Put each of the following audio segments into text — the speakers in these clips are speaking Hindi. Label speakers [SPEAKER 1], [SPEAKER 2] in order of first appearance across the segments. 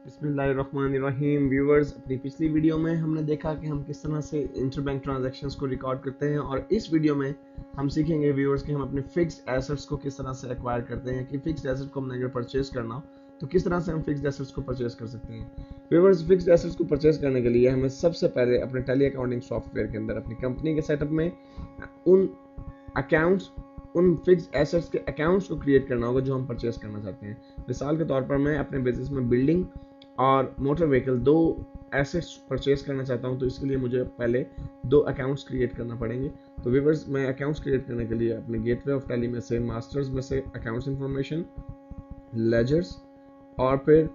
[SPEAKER 1] बिस्मिल्लाहिर्रहमानिर्रहीम। व्यूअर्स, अपनी पिछली वीडियो में हमने देखा कि हम किस तरह से इंटरबैंक ट्रांजैक्शंस को रिकॉर्ड करते हैं और इस वीडियो में हम सीखेंगे व्यूअर्स कि हम अपने फिक्स्ड एसेट्स को किस तरह से एक्वायर करते हैं कि फिक्स्ड एसेट को हमने अगर परचेज करना हो तो किस तरह से हम फिक्स्ड एसेट्स को परचेज कर सकते हैं। व्यूअर्स, फिक्स्ड एसेट्स को परचेज करने के लिए हमें सबसे पहले अपने टैली अकाउंटिंग सॉफ्टवेयर के अंदर अपनी कंपनी के सेटअप में उन अकाउंट्स उन फिक्स्ड एसेट्स के अकाउंट्स को क्रिएट करना होगा जो हम परचेज करना चाहते हैं। मिसाल के तौर पर मैं अपने बिजनेस में बिल्डिंग और मोटर व्हीकल दो एसेट्स परचेज करना चाहता हूं, तो इसके लिए मुझे पहले दो अकाउंट्स क्रिएट करना पड़ेंगे। तो व्यूअर्स, मैं अकाउंट्स क्रिएट करने के लिए अपने गेटवे ऑफ टैली में से मास्टर्स में से अकाउंट्स इंफॉर्मेशन, लेजर्स और फिर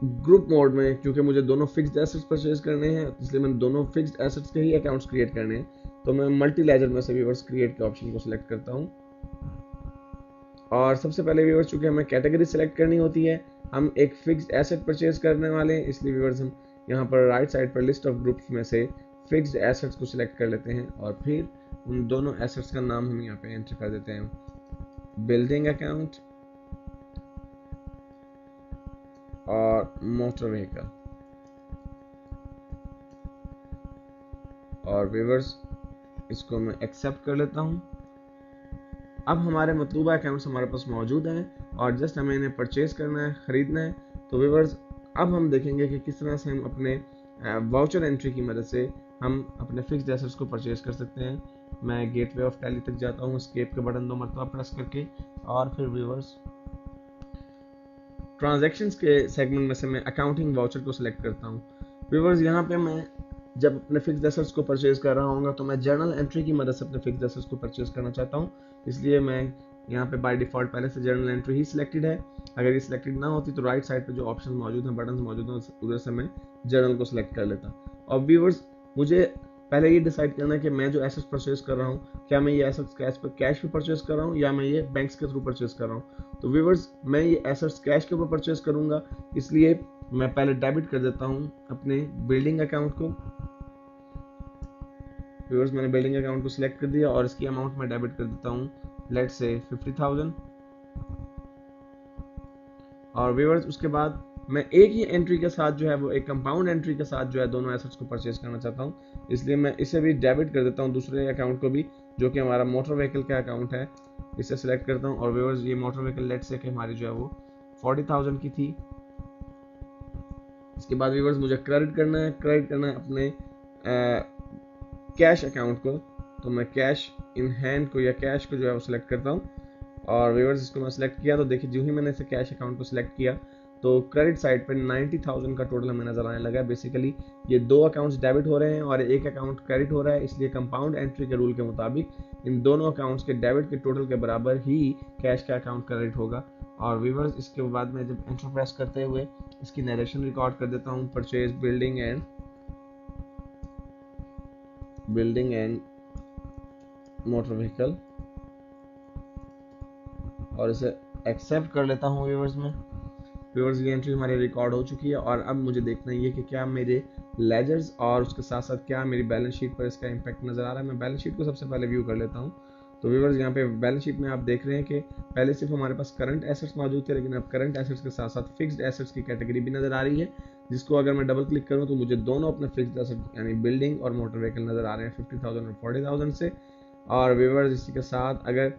[SPEAKER 1] ग्रुप मोड में, क्योंकि मुझे दोनों फिक्स्ड एसेट्स परचेज करने हैं इसलिए मैंने दोनों फिक्स्ड एसेट्स के ही अकाउंट्स क्रिएट करने हैं, तो मैं मल्टी लेजर में से व्यूअर्स क्रिएट के ऑप्शन को सिलेक्ट करता हूं। और सबसे पहले व्यूअर्स, चूंकि हमें कैटेगरी सेलेक्ट करनी होती है, हम एक फिक्स्ड एसेट परचेज करने वाले हैं, इसलिए व्यूअर्स हम यहाँ पर राइट साइड पर लिस्ट ऑफ ग्रुप्स में से फिक्स्ड एसेट्स को सिलेक्ट कर लेते हैं और फिर उन दोनों एसेट्स का नाम हम यहाँ पे एंटर कर देते हैं, बिल्डिंग अकाउंट और मोटर व्हीकल। और व्यूअर्स, इसको मैं एक्सेप्ट कर लेता हूँ। अब हमारे मतलूबा अकाउंट्स हमारे पास मौजूद हैं और जस्ट हमें इन्हें परचेज करना है, खरीदना है। तो व्यूअर्स, अब हम देखेंगे कि किस तरह से हम अपने वाउचर एंट्री की मदद से हम अपने फिक्स्ड एसेट्स को परचेज कर सकते हैं। मैं गेटवे ऑफ टैली तक जाता हूँ, एस्केप के बटन 2 मरतबा प्रेस करके, और फिर व्यूअर्स ट्रांजैक्शंस के सेगमेंट में से मैं अकाउंटिंग वाउचर को सिलेक्ट करता हूँ। व्यूअर्स, यहाँ पे मैं जब अपने फिक्स्ड एसेट्स को परचेज कर रहा हूँ तो मैं जर्नल एंट्री की मदद से अपने फिक्स्ड एसेट्स को परचेज करना चाहता हूँ, इसलिए मैं यहाँ पे बाय डिफॉल्ट पहले से जर्नल एंट्री ही सिलेक्टेड है। अगर ये सिलेक्टेड ना होती तो राइट साइड पे जो ऑप्शन मौजूद हैं, बटन मौजूद हैं, उधर से मैं जर्नल को सिलेक्ट कर लेता। और व्यूअर्स, मुझे पहले ये डिसाइड करना है कि मैं जो एसेट्स परचेज कर रहा हूँ, क्या मैं ये एसेट्स कैश पे परचेज कर रहा हूँ या मैं ये बैंक्स के थ्रू परचेज कर रहा हूँ। तो व्यूअर्स, मैं ये एसेट्स कैश के ऊपर परचेज करूंगा, इसलिए मैं पहले डेबिट कर देता हूँ अपने बिल्डिंग अकाउंट को। व्यूअर्स, मैंने बिल्डिंग अकाउंट को सिलेक्ट कर दिया और इसकी अमाउंट मैं डेबिट कर देता हूँ, लेट्स से 50,000। और व्यूअर्स, उसके बाद मैं एक ही एंट्री के साथ जो है वो एक कंपाउंड एंट्री के साथ जो है दोनों एसेट्स को परचेज करना चाहता हूँ, इसलिए मैं इसे भी डेबिट कर देता हूँ, दूसरे अकाउंट को भी, जो कि हमारा मोटर व्हीकल का अकाउंट है, इसे सिलेक्ट करता हूँ। और व्यूअर्स, ये मोटर व्हीकल लेट्स से कि हमारी जो है वो 40,000 की थी। इसके बाद व्यूअर्स, मुझे क्रेडिट करना है अपने कैश अकाउंट को, तो मैं कैश इन हैंड को या कैश को जो है वो सिलेक्ट करता हूँ। और व्यूअर्स, इसको मैं सिलेक्ट किया तो देखिए, जो ही मैंने इसे कैश अकाउंट को सिलेक्ट किया तो क्रेडिट साइड पर 90,000 का टोटल हमें नजर आने लगा। बेसिकली ये दो अकाउंट्स डेबिट हो रहे हैं और एक अकाउंट क्रेडिट हो रहा है, इसलिए कंपाउंड एंट्री के रूल के मुताबिक इन दोनों अकाउंट्स के डेबिट के टोटल के बराबर ही कैश का अकाउंट क्रेडिट होगा। और व्यूअर्स, इसके बाद में जब एंटर प्रेस करते हुए इसकी नरेशन रिकॉर्ड कर देता हूँ, purchase building and motor vehicle, और इसे एक्सेप्ट कर लेता हूँ। व्यूअर्स, ये एंट्री हमारी रिकॉर्ड हो चुकी है और अब मुझे देखना ये कि क्या मेरे लेजर्स और उसके साथ साथ क्या मेरी बैलेंस शीट पर इसका इम्पैक्ट नजर आ रहा है। मैं बैलेंस शीट को सबसे पहले व्यू कर लेता हूँ। तो व्यूअर्स, यहाँ पे बैलेंस शीट में आप देख रहे हैं कि पहले सिर्फ हमारे पास करंट एसेट्स मौजूद थे, लेकिन अब करंट एसेट्स के साथ साथ फिक्स्ड एसेट्स की कैटेगरी भी नजर आ रही है, जिसको अगर मैं डबल क्लिक करूँ तो मुझे दोनों अपने फिक्स्ड एसेट यानी बिल्डिंग और मोटर व्हीकल नजर आ रहे हैं 50,000 और 40,000 से। और व्यूअर्स, इसी के साथ अगर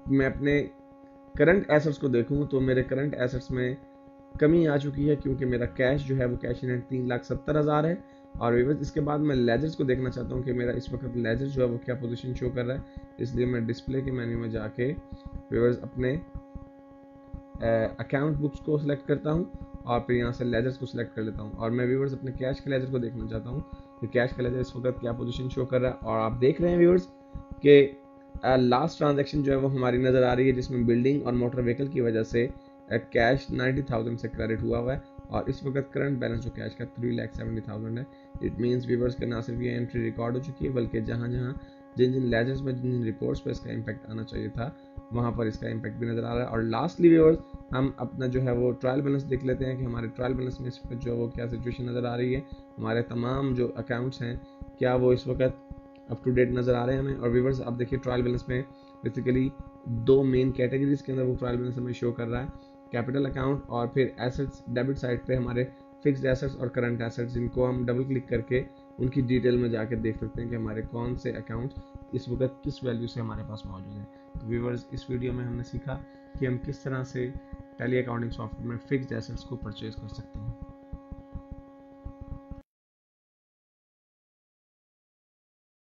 [SPEAKER 1] मैं अपने करंट एसेट्स को देखूं तो मेरे करंट एसेट्स में कमी आ चुकी है, क्योंकि मेरा कैश जो है वो कैश इन हैंड 3,70,000 है। और व्यूअर्स, इसके बाद मैं लेजर्स को देखना चाहता हूँ कि मेरा इस वक्त लेजर जो है वो क्या पोजीशन शो कर रहा है, इसलिए मैं डिस्प्ले के मेन्यू में जाके व्यूअर्स अपने अकाउंट बुक्स को सिलेक्ट करता हूँ और फिर यहाँ से लेजर्स को सिलेक्ट कर लेता हूँ। और मैं व्यूअर्स अपने कैश के लेजर को देखना चाहता हूँ कि कैश का लेजर इस वक्त क्या पोजीशन शो कर रहा है। और आप देख रहे हैं व्यूअर्स कि लास्ट ट्रांजैक्शन जो है वो हमारी नज़र आ रही है, जिसमें बिल्डिंग और मोटर व्हीकल की वजह से कैश 90,000 से क्रेडिट हुआ है और इस वक्त करंट बैलेंस जो कैश का 3,70,000 है। इट मीन्स व्यूअर्स के ना सिर्फ ये एंट्री रिकॉर्ड हो चुकी है, बल्कि जहाँ जहाँ जिन लेजर्स में जिन रिपोर्ट्स पर इसका इम्पैक्ट आना चाहिए था वहाँ पर इसका इम्पैक्ट भी नज़र आ रहा है। और लास्टली व्यूअर्स, हम अपना जो है वो ट्रायल बैलेंस देख लेते हैं कि हमारे ट्रायल बैलेंस में इस पर जो वो क्या सिचुएशन नज़र आ रही है, हमारे तमाम जो अकाउंट्स हैं क्या वो इस वक्त अप टू डेट नज़र आ रहे हैं हमें। और व्यूअर्स, आप देखिए ट्रायल बैलेंस में बेसिकली दो मेन कैटेगरीज के अंदर वो ट्रायल बैलेंस हमें शो कर रहा है। कैपिटल अकाउंट और फिर एसेट्स डेबिट साइड पे हमारे फिक्स्ड एसेट्स और करंट एसेट्स, जिनको हम डबल क्लिक करके उनकी डिटेल में जाकर देख सकते हैं कि हमारे कौन से अकाउंट इस वक्त किस वैल्यू से हमारे पास मौजूद है। तो व्यूअर्स, इस वीडियो में हमने सीखा कि हम किस तरह से टैली अकाउंटिंग सॉफ्टवेयर में फिक्स्ड एसेट्स को परचेज कर सकते हैं।